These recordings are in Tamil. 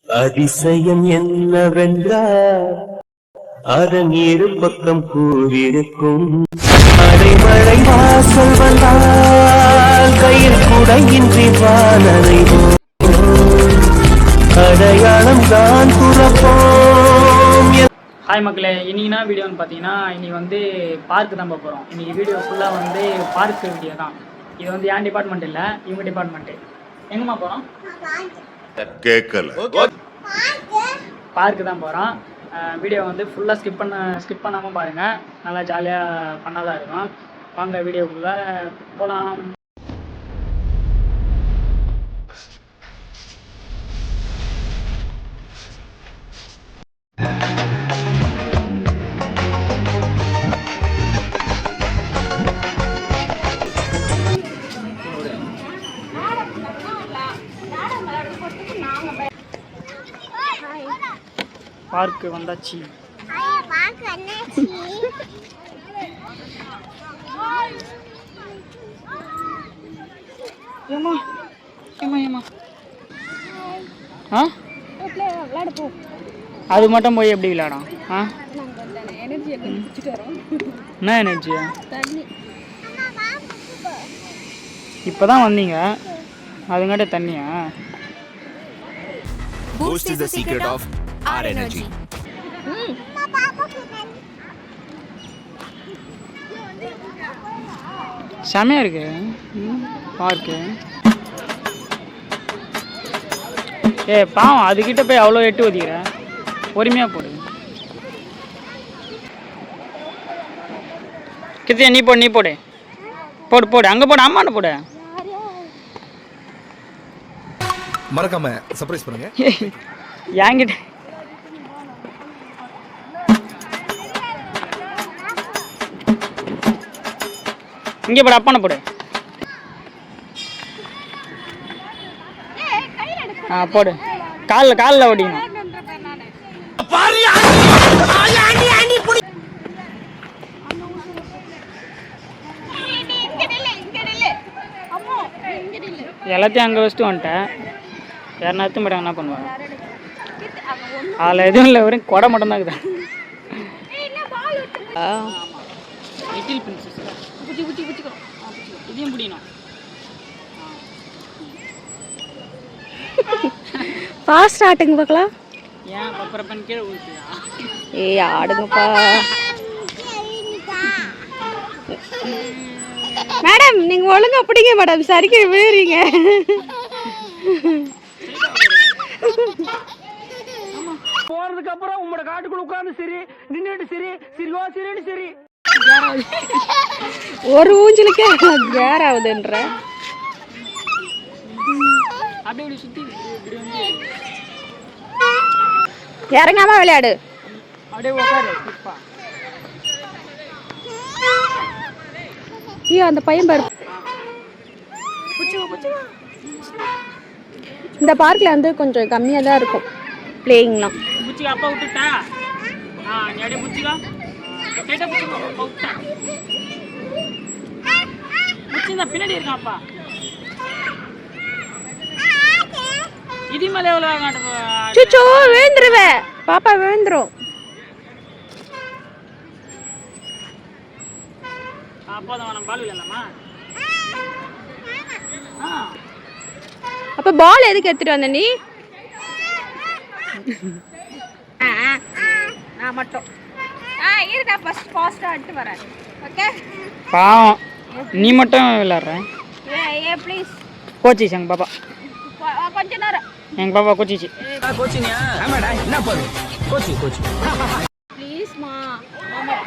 அதிசயம் என்னவென்றால் அதன் இரு பக்கம் கூறியிருக்கும் அடைமழை வாசல் வந்தால் கையில் குடையின்றி வானரை அடையாளம் தான் துறப்போம். ஹாய் மக்களே, இன்னைக்குனா வீடியோன்னு பார்த்தீங்கன்னா இன்னைக்கு வந்து பார்க்கு தான் போகிறோம். இன்னைக்கு வீடியோ ஃபுல்லாக வந்து பார்க்கு வீடியோ தான். இது வந்து என் டிபார்ட்மெண்ட் இல்லை, இவங்க டிபார்ட்மெண்ட்டு. எங்கம்மா போகிறோம்? கேட்கல. பார்க்கு தான் போகிறோம். வீடியோ வந்து ஃபுல்லாக ஸ்கிப் பண்ணாமல் பாருங்கள். நல்லா ஜாலியாக பண்ணாதான் இருக்கும். வாங்க வீடியோக்குள்ளே போகலாம். பார்க்கு வந்தாச்சு. அது மட்டும் போய் எப்படி விளையாடும்? என்ன எனர்ஜியா? இப்பதான் வந்தீங்க, அதுங்காட்ட தண்ணியா? Boost is the secret of our energy. செமையா இருக்கு பார்க்கு. பாவம், அதுக்கிட்ட போய் அவ்வளோ எட்டு ஒதிக்கிற. பொறுமையா போடு. கித்தியா நீ போடு போடு போடு அங்க போடு, அம்மாட்ட போடு. மறக்காம சர்ப்ரைஸ் பண்ணுங்க. என்கிட்ட இங்கே போடு, அப்பான போடு. போடு, காலில் ஓடிக்கணும். எல்லாத்தையும் அங்கே வச்சுட்டு வந்துட்டேன். யார் நேரத்து மட்டும் என்ன பண்ணுவாங்க? அதில் எதுவும் இல்லை, வெறும் கொடை மட்டும்தான் இருக்குது. லிட்டில் பிரின்சஸ் இதையும் பிடிக்கணும். ஃபாஸ்ட் ஆட்டுங்க பார்க்கலாம். ஏன் பப்பரப்பன் கீழே ஊற்றுதா? ஏய் ஆடுங்கப்பா மேடம், நீங்க ஒழுங்கா பிடிங்க மேடம், சரிக்கு விழுறீங்க. போறதுக்கு அப்புறம் உங்களோட காட்டுக்குள்ள உட்கார்ந்து சரி நின்றுட்டு சரி சிரிவா சரின்னு சரி ஒரு ஊஞ்சலுக்கே வேற ஆகுதுன்ற. அப்படியே சுத்தி இறங்காம விளையாடு. அப்படியே உட்காரு. ஐயோ, அந்த பையன் பாரு. இந்த பார்க்ல வந்து கொஞ்சம் கம்மியா தான் இருக்கும் பிளேயிங்லாம். புச்சிகா அப்பா விட்டுட்டா. நீ அப்படியே புச்சிகா கேட்ட புச்சிகா அப்பா விட்டா. புச்சிந்தா பின்னாடி இருக்கான் அப்பா. இது மேலே எவ்வளோ காட்டு? சுச்சோ, விழுந்துருவே பாப்பா, விழுந்துரும். அப்ப பால் எதுக்கு எடுத்துட்டு வந்த நீ? நான் மட்டும் இருடா, ஃபர்ஸ்ட் ஃபாஸ்டா எடுத்து வரேன். ஓகே பாவம், நீ மட்டும் விளையாடுற. ஏ ப்ளீஸ் கோச்சிச்சு எங்க பாப்பா. கொஞ்ச நேரம் எங்க பாப்பா கோச்சிச்சு. கோச்சினியா? ஆமாடா, என்ன பாரு. கோச்சி ப்ளீஸ் மா.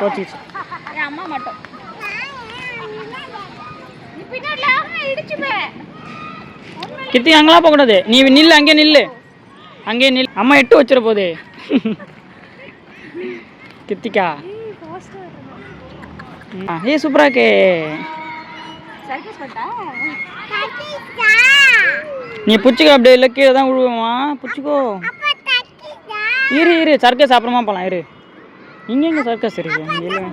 கோச்சிச்சு. என் அம்மா மட்டும். நீ பின்னாடில இடிச்சுவே. கித்தி அங்கலாம் போக கூடாது. நீ நில்லு, அங்கே நில்லு, அங்கே நில்லு. அம்மா எட்டு வச்சிர போதே. கித்திக்கா ஏ சூப்பரா இருக்கே. நீ புச்சிக்கோ, அப்படியே இல்லை கீழே தான் விழுவோமா. புச்சிக்கோ. இரு சர்க்கஸ் அப்புறமா போகலாம். இரு, இங்கே சர்க்கஸ் இருக்கு. இல்லை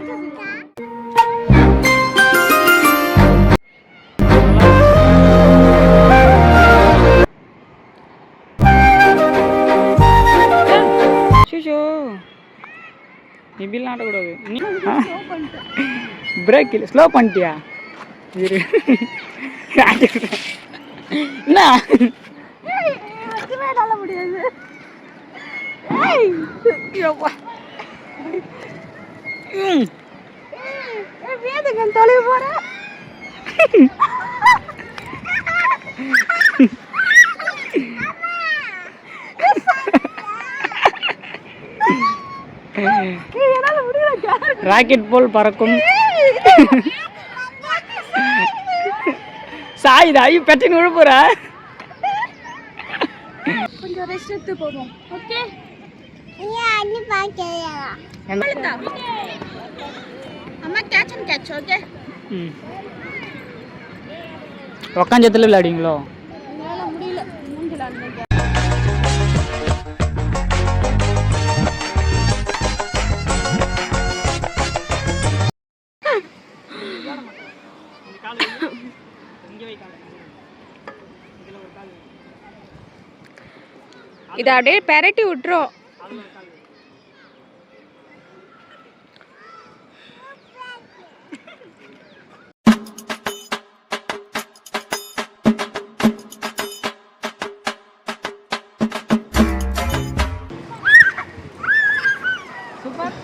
இப்படிலாம் ஆடக்கூடாது. பிரேக் இல்லை, ஸ்லோ பண்ணிட்டியா? இரு என்ன முடியாது. தொலைவு போற ராக்கெட் போல் பறக்கும் சாயுதா ஐயோ பெட்டின்னு விழ போற. கொஞ்சம் ரெஸ்ட் எடுத்து போவோம். ஓகே அம்மா கேட்ச் அண்ட் கேட்ச். ஓகே உக்காஞ்சத்துல விளையாடுவீங்களோ? என்னால முடியல. மூஞ்சில அன்னைக்கு இதை அப்படியே பெரட்டி விட்டுரும். சூப்பர்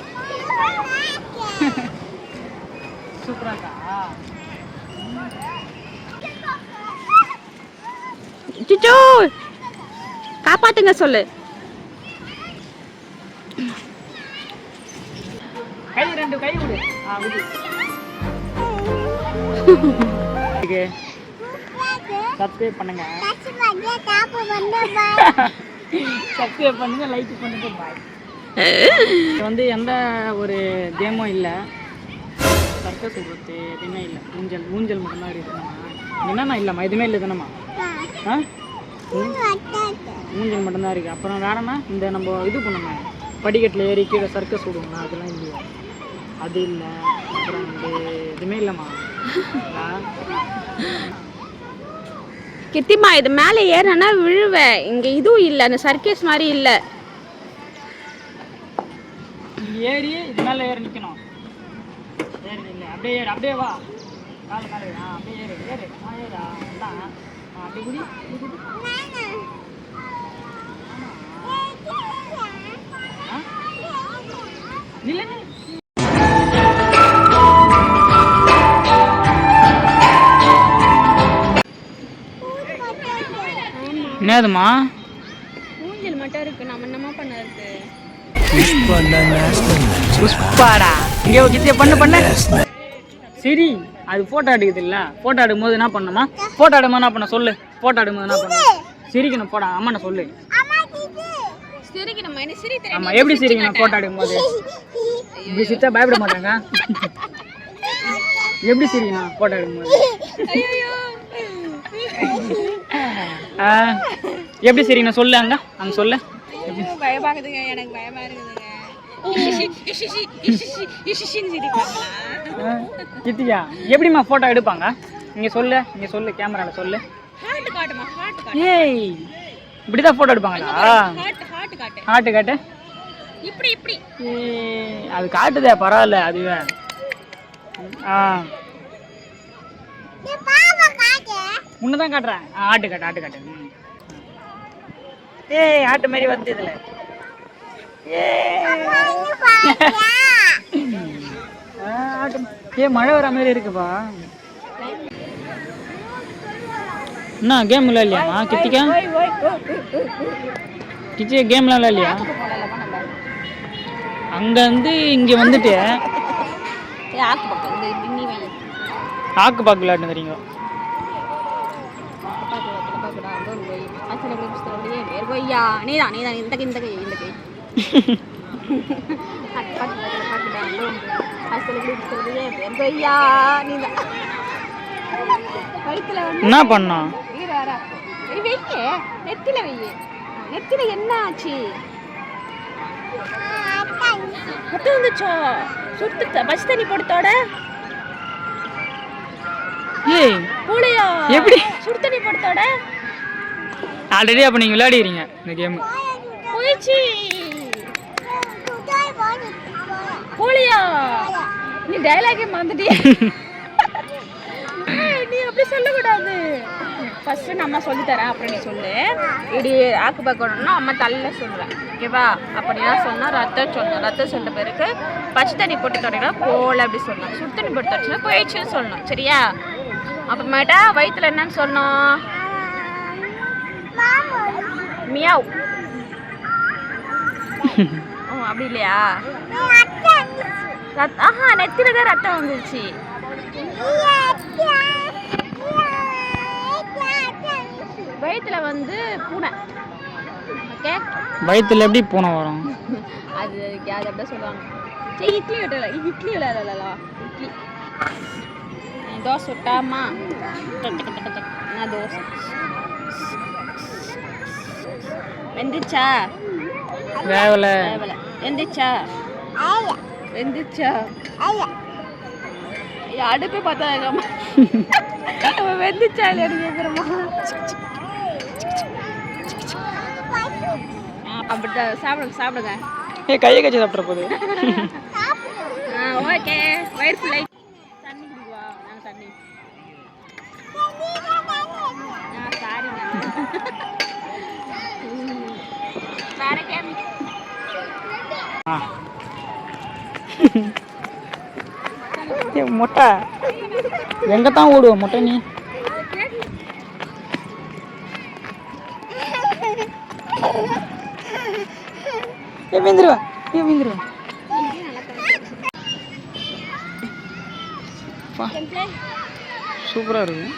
சூப்பராக்கா. சிச்சோ காப்பாத்துங்க சொல்லு. கை ரெண்டு கை விடு. விடு. சப்ஸ்கிரைப் பண்ணுங்க, சப்ஸ்கிரைப் பண்ணுங்க, லைக் பண்ணுங்க. பாய். இது வந்து எந்த ஒரு கேமும் இல்லை, சர்க்கஸ் விடுறது எதுவுமே இல்லை. ஊஞ்சல் ஊஞ்சல் மட்டும்தான் இருக்குதுண்ணா. என்னண்ணா இல்லைம்மா, எதுவுமே இல்லை தானம்மா? ஆ ஊஞ்சல் மட்டும்தான் இருக்குது. அப்புறம் வேறண்ணா இந்த நம்ம இது பண்ணுமே படிக்கட்டில் ஏறி கீழே சர்க்கஸ் விடுங்களா, அதெல்லாம் இல்லையா? அது இல்லை. அப்புறம் வந்து எதுவுமே இல்லைம்மா. கித்திமா இது மேலே ஏறனா விழுவேன். இங்கே இதுவும் இல்லை, அந்த சர்க்கஸ் மாதிரி இல்லை. ஏறி இது மேலே ஏறி நிற்கணும். ஏறி இல்லை, அப்படியே ஏறு, அப்படியே வா. காலை மேலே அப்படியே ஏறு ஏறு. ஏறா தான் அப்படி குடி. இல்லை என்னதுமா? ஊஞ்சல் மட்டும் இருக்கு, நம்ம என்னமா பண்ணது? புஷ்பாடா இங்கே கித்திய பண்ண சரி. அது ஃபோட்டோ எடுக்குது இல்லை, ஃபோட்டோ எடுக்கும்போது என்ன பண்ணணுமா? ஃபோட்டோ எடுக்கும்போது என்ன பண்ண சொல்லு. ஃபோட்டோ எடுக்கும்போது என்ன பண்ண? சிரிக்கணும். போடா அம்மாண்ணா சொல்லு. ஆமாம், எப்படி சிரிக்கணும் ஃபோட்டோ எடுக்கும்போது? இப்படி சிரிச்சா பயப்பட மாட்டாங்க. எப்படி சிரிக்கணும் ஃபோட்டோ எடுக்கும்போது? எப்படி சிரிக்கணும் சொல்லு. அங்கே சொல்லு. பயமாகுதுங்க, எனக்கு பயமா இருக்குதுங்க. கித்தியா எப்படிம்மா ஃபோட்டோ எடுப்பாங்க? இங்கே சொல்லு, இங்கே சொல்லு, கேமராவில் சொல்லு. ஏய் இப்படிதான் ஃபோட்டோ எடுப்பாங்களா? ஹார்ட்டு காட்டு. இப்படி இப்படி அது காட்டுதே, பரவாயில்ல அதுவே. உன்னதான் காட்டுறேன். ஆட்டு காட்டு. ஏய் ஆட்டு மாதிரி வந்து இதுல. மழை வர மாதிரி இருக்குப்பா. என்ன கேம் இல்லையாம்மா கித்திக்கா? கித்தியா கேம்லாம் இல்லையா? அங்க இருந்து இங்க வந்துட்டு ஆக்கு பாக்கு விளையாட்டுறீங்க. என்ன பண்ணா? நெத்தில என்ன ஆச்சு? முத்து வந்துச்சோ? சுட்டு பஸ் தண்ணி போடுத்தோட ஏய் புளியா எப்படி சுடு தண்ணி போடுத்தோட? ஆல்ரெடி அப்ப நீங்க விளையாடுறீங்க இந்த கேம். போயிச்சு. போலியா நீ டைலாகே மறந்துட்டியா நீ அப்படி சொல்லக்கூடாது ஃபர்ஸ்ட் நம்ம சொல்லி தரேன் அப்புறம் நீ சொல்லு இப்படி ஆக்கு பார்க்கணும்னா அம்மா தள்ள சொல்லுவேன் ஓகேவா அப்படிலாம் சொன்னா ரத்தம் சொல்லணும் ரத்தம் சொல்ல பிறகு பச்சை தண்ணி போட்டு தொடங்கினா போல அப்படி சொல்லணும் சுடு தண்ணி போட்டு தொடச்சுன்னா போயிடுச்சுன்னு சொல்லணும் சரியா அப்புறமேட்டா வயிற்றுல என்னன்னு சொல்லணும் மியாவ் ஓ அப்படி இல்லையா ஆஹா நெத்தில தான் ரத்தம் வந்துருச்சு வயிற்றுல வந்து பூனை ஓகே வயிற்றுல எப்படி பூனை வரும்? அது அது அப்படியே சொல்லுவாங்க சரி இட்லி விட்டல இட்லி இல்லைல்ல இட்லி தோசை விட்டாமா நான் தோசை வெந்துச்சா வேவலை வேவலை வெந்துச்சா வெந்துச்சா அடுப்பே பார்த்தா வெந்துச்சா இல்லையான்னு கேட்குறமா அப்படிதான் சாப்பிடுங்க சாப்பிடுங்க கையை கச்சி சாப்பிட்ற போது ஓகே வயிறு ஃபுல்லை தண்ணி குடிக்குவா நாங்கள் தண்ணி சாரி கேமி மொட்டை எங்கே தான் ஓடுவோம் மொட்டை நீ மீந்துருவா மீந்துருவா சூப்பராக இருக்கும்